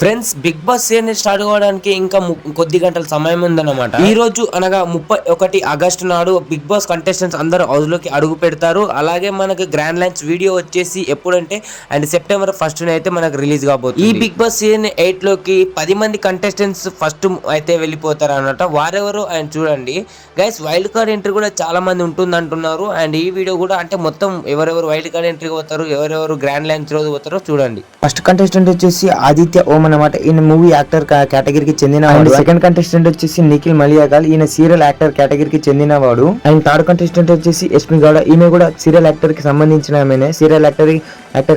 Friends, Bigg Boss season start అవ్వడానికి ఇంకా కొద్ది గంటల సమయం ఉందన్నమాట. ఈ రోజు అనగా 31 ఆగస్టు నాడు బిగ్ బాస్ కంటెస్టెంట్స్ అందరూ హౌస్ లోకి అడుగు పెడతారు. అలాగే మనకు గ్రాండ్ లాంచ్ వీడియో వచ్చేసి ఎప్పుడంటే అండ్ సెప్టెంబర్ 1 అయితే మనకు రిలీజ్ కాబోతుంది. ఈ బిగ్ బాస్ సీజన్ 8 లోకి 10 మంది కంటెస్టెంట్స్ ఫస్ట్ అయితే వెళ్ళిపోతారు అన్నమాట. వారెవరు అండ్ చూడండి గైస్, వైల్డ్ కార్డ్ ఎంట్రీ కూడా చాలా మంది ఉంటుంది అంటున్నారు. అండ్ ఈ వీడియో కూడా అంటే మొత్తం ఎవరెవరు వైల్డ్ కార్డ్ ఎంట్రీ పోతారు, ఎవరెవరు గ్రాండ్ లాంచ్ రోజు పోతారో చూడండి. ఫస్ట్ కంటెస్టెంట్ వచ్చేసి ఆదిత్య ఓం అన్నమాట. ఈయన మూవీ యాక్టర్ కేటగిరీకి చెందినవాడు. సెకండ్ కంటెస్టెంట్ వచ్చేసి నిఖిల్ మలియాగాల్, ఈయన సీరియల్ యాక్టర్ కేటగిరీకి చెందినవాడు. అండ్ థర్డ్ కంటెస్టెంట్ వచ్చేసి యశ్మి గౌడ, ఈమె కూడా సీరియల్ యాక్టర్ కి సంబంధించిన ఆమెనే. సీరియల్ యాక్టర్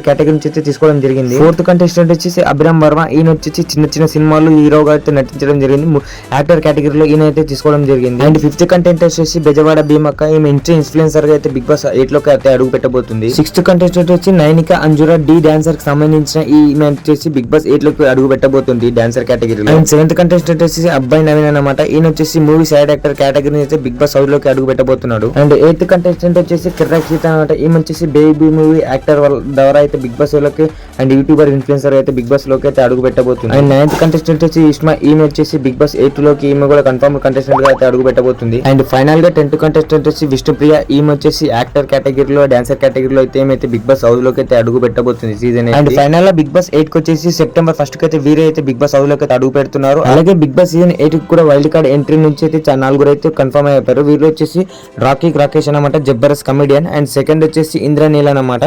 కేటగిరీ నుంచి అయితే తీసుకోవడం జరిగింది. ఫోర్త్ కంటెస్టెంట్ వచ్చేసి అభిరామ్ వర్మ, ఈయన వచ్చేసి చిన్న చిన్న సినిమాలు హీరోగా అయితే నటించడం జరిగింది. యాక్టర్ కేటగిరీలో ఈయన అయితే తీసుకోవడం జరిగింది. అండ్ ఫిఫ్త్ కంటెస్టెంట్ వచ్చేసి బెజవాడ భీమక్క, ఈమె ఇన్ఫ్లుయెన్సర్ గా అయితే బిగ్ బాస్ 8 లోకి అయితే అడుగు పెట్టబోతుంది. సిక్స్త్ కంటెస్టెంట్ వచ్చి నైనిక అంజురా, డి డాన్సర్ కి సంబంధించిన ఈమె వచ్చేసి బిగ్ బాస్ 8 లోకి అడుగు పెట్టబోతుంది డాన్సర్ కేటగిరీలో. అండ్ సెవెంత్ కంటెస్టెంట్ వచ్చేసి అబ్బాయి నవీన్ అన్నమాట. ఈయన వచ్చేసి మూవీ సైడ్ యాక్టర్ కేటగిరీ అయితే బిగ్ బాస్ హౌస్ లోకి అడుగు పెట్టబోతున్నాడు. అండ్ ఎయిత్ కంటెస్టెంట్ వచ్చేసి కిర్రాక్ సీత అనమాట. ఈమె వచ్చేసి బేబీ మూవీ యాక్టర్ ద్వారా అయితే బిగ్ బాస్ లోకి అండ్ యూట్యూబర్ ఇన్ఫ్లుయెన్సర్ అయితే బిగ్ బాస్ లోకి అయితే అడుగు పెట్టబోతుంది. అండ్ నైన్త్ కంటెస్టెంట్ వచ్చి ఇష్మా, ఈమె వచ్చేసి బిగ్ బాస్ 8 లోకి ఈమె కూడా కన్ఫర్మ్ కంటెస్టెంట్ గా అయితే అడుగు పెట్టబోతుంది. అండ్ ఫైనల్ గా 10th కంటెస్టెంట్ వచ్చి విష్ణుప్రియ, ఈమె వచ్చేసి యాక్టర్ కేటగిరీలో డాన్సర్ కేటగిరీలో అయితే ఏమైతే బిగ్ బాస్ హౌస్ లోకి అయితే అడుగు పెట్టబోతుంది సీజన్. అండ్ ఫైనల్ గా బిగ్ బాస్ 8 కి వచ్చేసి సెప్టెంబర్ 1 కి అయితే వీరే అయితే బిగ్ బాస్ హౌస్ లోకి అయితే అడుగు పెడుతున్నారు. అలాగే బిగ్ బాస్ సీజన్ 8 కి కూడా వైల్డ్ కార్డ్ ఎంట్రీ నుంచి అయితే 4 అయితే కన్ఫర్మ్ అయిపోయారు. వీళ్ళు వచ్చేసి రాకేష్ అనమాట, జబర్దస్త్ కమెడియన్. అండ్ సెకండ్ వచ్చేసి ఇంద్రనీల్ అనమాట.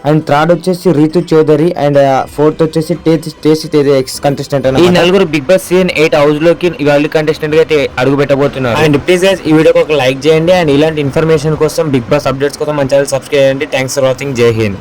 అండ్ థర్డ్ వచ్చేసి రీతు చౌదరి. అండ్ ఫోర్త్ వచ్చేసి టేస్ట్ ఎక్స్ కంటెస్టెంట్. ఈ నలుగురు బిగ్ బాస్ సీజన్ 8 హౌస్ లోకి వైల్డ్ కంటెస్టెంట్ గా అయితే అడుగు పెట్టబోతున్నారు. అండ్ ప్లీజ్ గైస్, ఈ వీడియోకి ఒక లైక్ చేయండి. అండ్ ఇలాంటి ఇన్ఫర్మేషన్ కోసం, బిగ్ బాస్ అప్డేట్స్ కోసం మన ఛానల్ సబ్స్క్రైబ్ చేయండి. Thanks for watching. జై హింద్.